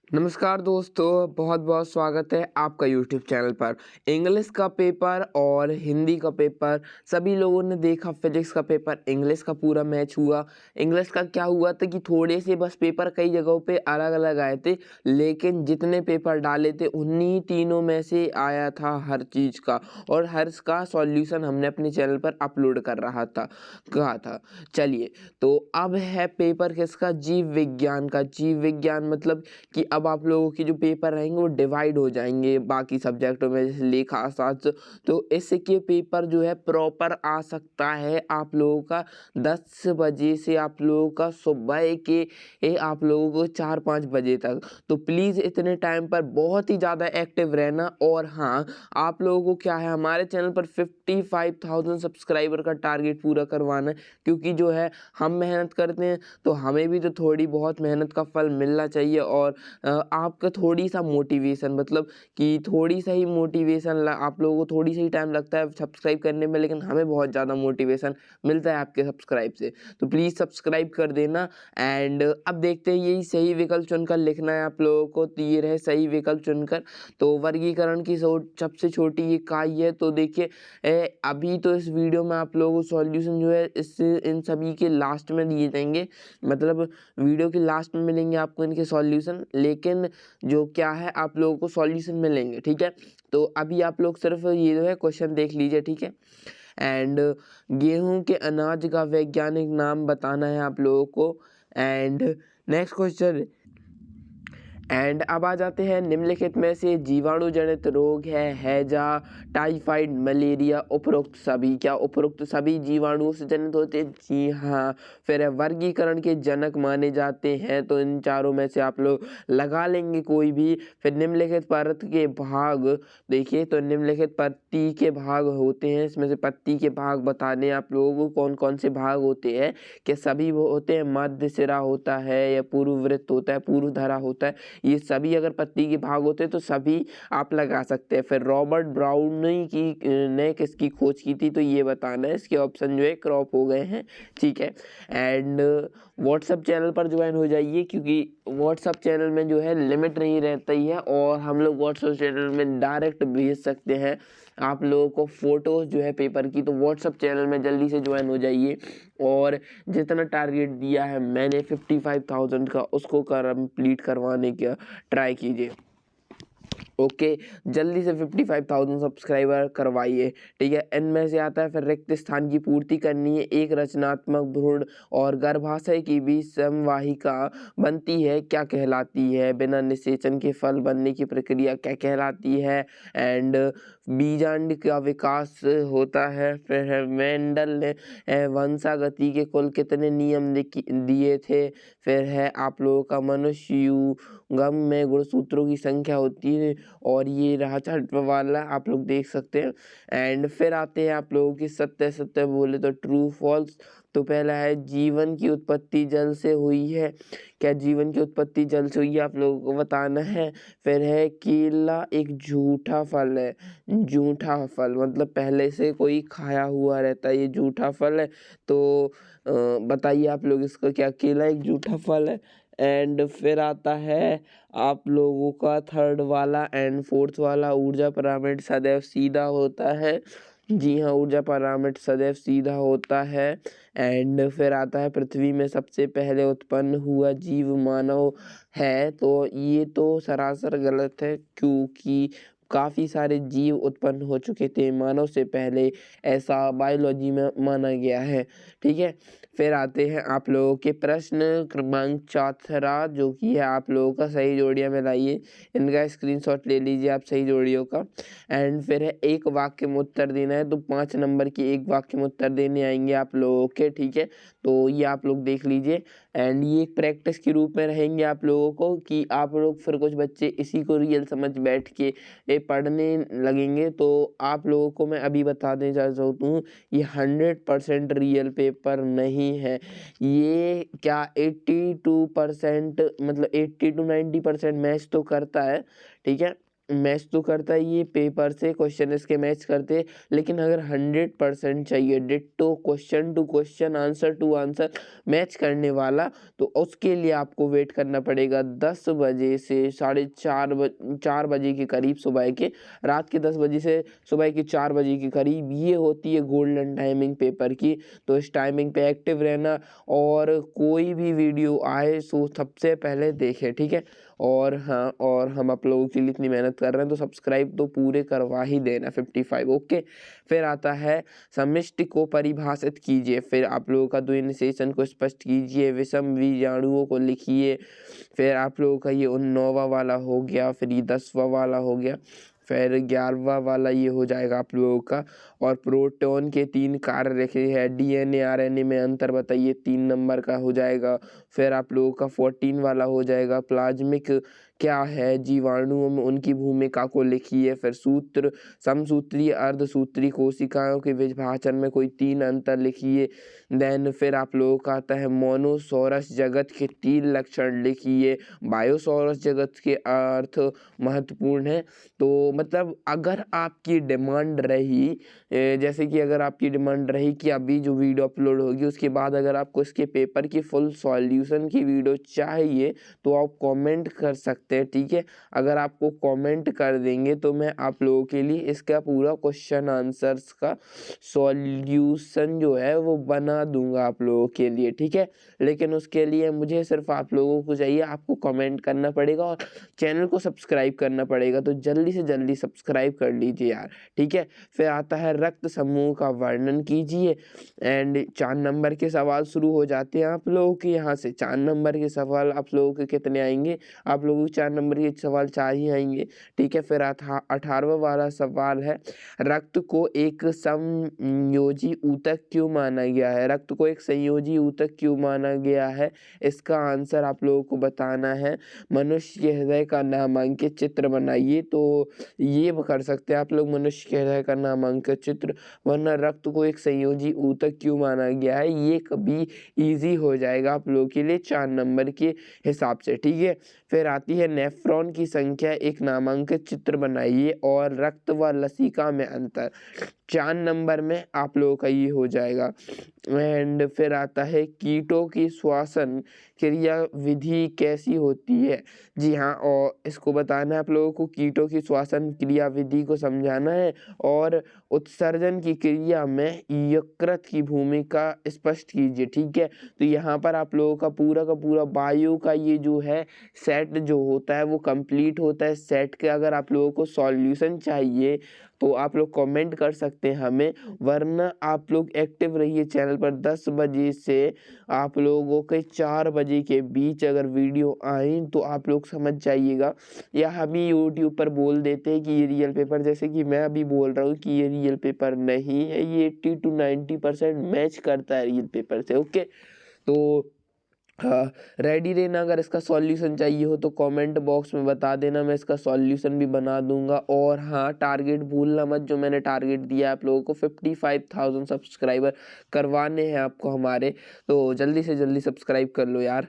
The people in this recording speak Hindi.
नमस्कार दोस्तों, बहुत बहुत स्वागत है आपका यूट्यूब चैनल पर। इंग्लिश का पेपर और हिंदी का पेपर सभी लोगों ने देखा। फिजिक्स का पेपर, इंग्लिश का पूरा मैच हुआ। इंग्लिश का क्या हुआ था कि थोड़े से बस पेपर कई जगहों पे अलग अलग आए थे, लेकिन जितने पेपर डाले थे उन्हीं तीनों में से आया था हर चीज़ का, और हर का सॉल्यूशन हमने अपने चैनल पर अपलोड कर रहा था कहा था। चलिए, तो अब है पेपर किसका? जीव विज्ञान का। जीव विज्ञान मतलब कि अब आप लोगों के जो पेपर रहेंगे वो डिवाइड हो जाएंगे बाकी सब्जेक्टों में, जैसे लेखा शास्त्र। तो इसके पेपर जो है प्रॉपर आ सकता है आप लोगों का 10 बजे से आप लोगों का सुबह के आप लोगों को 4-5 बजे तक। तो प्लीज़ इतने टाइम पर बहुत ही ज़्यादा एक्टिव रहना। और हाँ, आप लोगों को क्या है, हमारे चैनल पर 55,000 सब्सक्राइबर का टारगेट पूरा करवाना है, क्योंकि जो है हम मेहनत करते हैं तो हमें भी तो थोड़ी बहुत मेहनत का फल मिलना चाहिए। और आपका थोड़ी सा मोटिवेशन, मतलब कि थोड़ी सा ही मोटिवेशन, आप लोगों को थोड़ी सा ही टाइम लगता है सब्सक्राइब करने में, लेकिन हमें बहुत ज़्यादा मोटिवेशन मिलता है आपके सब्सक्राइब से। तो प्लीज़ सब्सक्राइब कर देना। एंड अब देखते हैं, यही सही विकल्प चुनकर लिखना है आप लोगों को। तो ये रहे सही विकल्प चुनकर। तो वर्गीकरण की सबसे छोटी इकाई है। तो देखिए, अभी तो इस वीडियो में आप लोगों को सॉल्यूशन जो है इस इन सभी के लास्ट में दिए जाएंगे, मतलब वीडियो के लास्ट में मिलेंगे आपको इनके सॉल्यूशन, लेकिन जो क्या है आप लोगों को सॉल्यूशन मिलेंगे, ठीक है। तो अभी आप लोग सिर्फ ये जो है क्वेश्चन देख लीजिए, ठीक है। एंड गेहूं के अनाज का वैज्ञानिक नाम बताना है आप लोगों को। And next question. एंड अब आ जाते हैं, निम्नलिखित में से जीवाणु जनित रोग है हैजा, टाइफाइड, मलेरिया, उपरोक्त सभी। क्या उपरोक्त सभी जीवाणुओं से जनित होते हैं? जी हाँ। फिर है, वर्गीकरण के जनक माने जाते हैं। तो इन चारों में से आप लोग लगा लेंगे कोई भी। फिर निम्नलिखित परत के भाग, देखिए तो निम्नलिखित पत्ती के भाग होते हैं, इसमें से पत्ती के भाग बताने आप लोगों को कौन कौन से भाग होते हैं। क्या सभी वो होते हैं? मध्य सिरा होता है, या पूर्व वृत्त होता है, पूर्व धरा होता है। ये सभी अगर पत्ती के भाग होते हैं तो सभी आप लगा सकते हैं। फिर रॉबर्ट ब्राउनी ने किसकी खोज की थी? तो ये बताना है। इसके ऑप्शन जो है क्रॉप हो गए हैं, ठीक है। एंड व्हाट्सएप चैनल पर ज्वाइन हो जाइए, क्योंकि व्हाट्सएप चैनल में जो है लिमिट नहीं रहती है, और हम लोग व्हाट्सएप चैनल में डायरेक्ट भेज सकते हैं आप लोगों को फोटोज जो है पेपर की। तो व्हाट्सएप चैनल में जल्दी से ज्वाइन हो जाइए, और जितना टारगेट दिया है मैंने 55,000 का, उसको कंप्लीट करवाने का ट्राई कीजिए। ओके, जल्दी से 55,000 सब्सक्राइबर करवाइए, ठीक है। इनमें से आता है, फिर रिक्त स्थान की पूर्ति करनी है। एक रचनात्मक भ्रूण और गर्भाशय की बीच समवाहिका बनती है, क्या कहलाती है? बिना निषेचन के फल बनने की प्रक्रिया क्या कहलाती है? एंड बीजांड का विकास होता है। फिर है, मेंडल ने वंशागति के कुल कितने नियम दिए थे? फिर है आप लोगों का, मनुष्य युगम में गुणसूत्रों की संख्या होती है, और ये रहा छठवां वाला, आप लोग देख सकते हैं। एंड फिर आते हैं आप लोगों की सत्य सत्य बोले तो ट्रू फॉल्स। तो पहला है, जीवन की उत्पत्ति जल से हुई है। क्या जीवन की उत्पत्ति जल से हुई है? आप लोगों को बताना है। फिर है, केला एक झूठा फल है। झूठा फल मतलब पहले से कोई खाया हुआ रहता है, ये झूठा फल है। तो बताइए आप लोग इसका, क्या केला एक झूठा फल है? एंड फिर आता है आप लोगों का थर्ड वाला एंड फोर्थ वाला, ऊर्जा पिरामिड सदैव सीधा होता है। जी हाँ, ऊर्जा पिरामिड सदैव सीधा होता है। एंड फिर आता है, पृथ्वी में सबसे पहले उत्पन्न हुआ जीव मानव है। तो ये तो सरासर गलत है, क्योंकि काफ़ी सारे जीव उत्पन्न हो चुके थे मानव से पहले, ऐसा बायोलॉजी में माना गया है, ठीक है। फिर आते हैं आप लोगों के प्रश्न क्रमांक 4, जो कि है आप लोगों का सही जोड़ियां में लाइए। इनका स्क्रीनशॉट ले लीजिए आप सही जोड़ियों का। एंड फिर है, एक वाक्य में उत्तर देना है। तो 5 नंबर की एक वाक्य में उत्तर देने आएंगे आप लोगों के, ठीक है। तो ये आप लोग देख लीजिए। एंड ये एक प्रैक्टिस के रूप में रहेंगे आप लोगों को, कि आप लोग, फिर कुछ बच्चे इसी को रियल समझ बैठ के पढ़ने लगेंगे। तो आप लोगों को मैं अभी बता देना चाहता हूँ, ये 100% रियल पेपर नहीं है। ये क्या 82% मतलब 80 to 90% मैच तो करता है, ठीक है। मैच तो करता ही ये पेपर से, क्वेश्चन इसके मैच करते, लेकिन अगर 100% चाहिए ditto question to question answer to answer match करने वाला, तो उसके लिए आपको वेट करना पड़ेगा 10 बजे से 4:30 बजे के करीब सुबह के, रात के 10 बजे से सुबह के 4 बजे के करीब। ये होती है गोल्डन टाइमिंग पेपर की, तो इस टाइमिंग पे एक्टिव रहना और कोई भी वीडियो आए सो सबसे पहले देखें, ठीक है। और हाँ, और हम आप लोगों के लिए इतनी मेहनत कर रहे हैं तो सब्सक्राइब तो पूरे करवा ही देना 55, ओके। फिर आता है समष्टि को परिभाषित कीजिए, फिर आप लोगों का द्विनिर्देशन को स्पष्ट कीजिए, विषम बीजाणुओं को लिखिए। फिर आप लोगों का ये 19वां वाला हो गया, फिर ये 10वां वाला हो गया, फिर 11वां वाला ये हो जाएगा आप लोगों का। और प्रोटॉन के 3 कार्य लिखे हैं, डीएनए आरएनए में अंतर बताइए, 3 नंबर का हो जाएगा। फिर आप लोगों का 14 वाला हो जाएगा, प्लाज्मिक क्या है, जीवाणुओं में उनकी भूमिका को लिखिए। फिर सूत्र, समसूत्री अर्धसूत्री कोशिकाओं के विभाजन में कोई 3 अंतर लिखिए। देन फिर आप लोगों का आता है मोनोसॉरस जगत के 3 लक्षण लिखिए। बायोसॉरस जगत के अर्थ महत्वपूर्ण है, तो मतलब अगर आपकी डिमांड रही, जैसे कि अगर आपकी डिमांड रही कि अभी जो वीडियो अपलोड होगी उसके बाद अगर आपको इसके पेपर की फुल सॉल्यूशन की वीडियो चाहिए तो आप कमेंट कर सकते हैं, ठीक है। अगर आपको कमेंट कर देंगे तो मैं आप लोगों के लिए इसका पूरा क्वेश्चन आंसर्स का सॉल्यूशन जो है वो बना दूंगा आप लोगों के लिए, ठीक है। लेकिन उसके लिए मुझे सिर्फ आप लोगों को चाहिए, आपको कमेंट करना पड़ेगा और चैनल को सब्सक्राइब करना पड़ेगा, तो जल्दी से जल्दी सब्सक्राइब कर लीजिए यार, ठीक है। फिर आता है रक्त समूह का वर्णन कीजिए, एंड 4 नंबर के सवाल शुरू हो जाते हैं आप लोगों के यहाँ से। 4 नंबर के सवाल आप लोगों के कितने आएंगे, आप लोगों के 4 नंबर के सवाल 4 ही आएंगे, ठीक है। फिर 18वां वाला सवाल है, रक्त को एक संयोजी ऊतक क्यों माना गया है, रक्त को एक संयोजी ऊतक क्यों माना गया है, इसका आंसर आप लोगों को बताना है। मनुष्य के हृदय का नामांकित चित्र बनाइए, तो ये कर सकते हैं आप लोग, मनुष्य के हृदय का नामांकित चित्र, वरना रक्त को एक संयोजी ऊतक क्यों माना गया है, ये कभी इजी हो जाएगा आप लोगों के लिए 4 नंबर के हिसाब से, ठीक है। फिर आती है नेफ्रॉन की संख्या, एक नामांकित चित्र बनाइए और रक्त व लसिका में अंतर, 4 नंबर में आप लोगों का ये हो जाएगा। एंड फिर आता है कीटों की श्वसन क्रिया विधि कैसी होती है, जी हाँ, और इसको बताना है आप लोगों को, कीटों की श्वसन क्रिया विधि को समझाना है और उत्सर्जन की क्रिया में यकृत की भूमिका स्पष्ट कीजिए, ठीक है। तो यहाँ पर आप लोगों का पूरा बायो का ये जो है सेट जो होता है वो कंप्लीट होता है। सेट के अगर आप लोगों को सॉल्यूशन चाहिए तो आप लोग कमेंट कर सकते हैं हमें, वरना आप लोग एक्टिव रहिए चैनल पर। 10 बजे से आप लोगों के 4 बजे के बीच अगर वीडियो आई तो आप लोग समझ जाइएगा, या हम ही यूट्यूब पर बोल देते हैं कि ये रियल पेपर, जैसे कि मैं अभी बोल रहा हूँ कि ये रियल पेपर नहीं है, ये 80 to 90% मैच करता है रियल पेपर से, ओके। तो हाँ, रेडी रहना, अगर इसका सॉल्यूशन चाहिए हो तो कमेंट बॉक्स में बता देना, मैं इसका सॉल्यूशन भी बना दूंगा। और हाँ, टारगेट भूलना मत, जो मैंने टारगेट दिया आप लोगों को 55,000 सब्सक्राइबर करवाने हैं आपको हमारे, तो जल्दी से जल्दी सब्सक्राइब कर लो यार।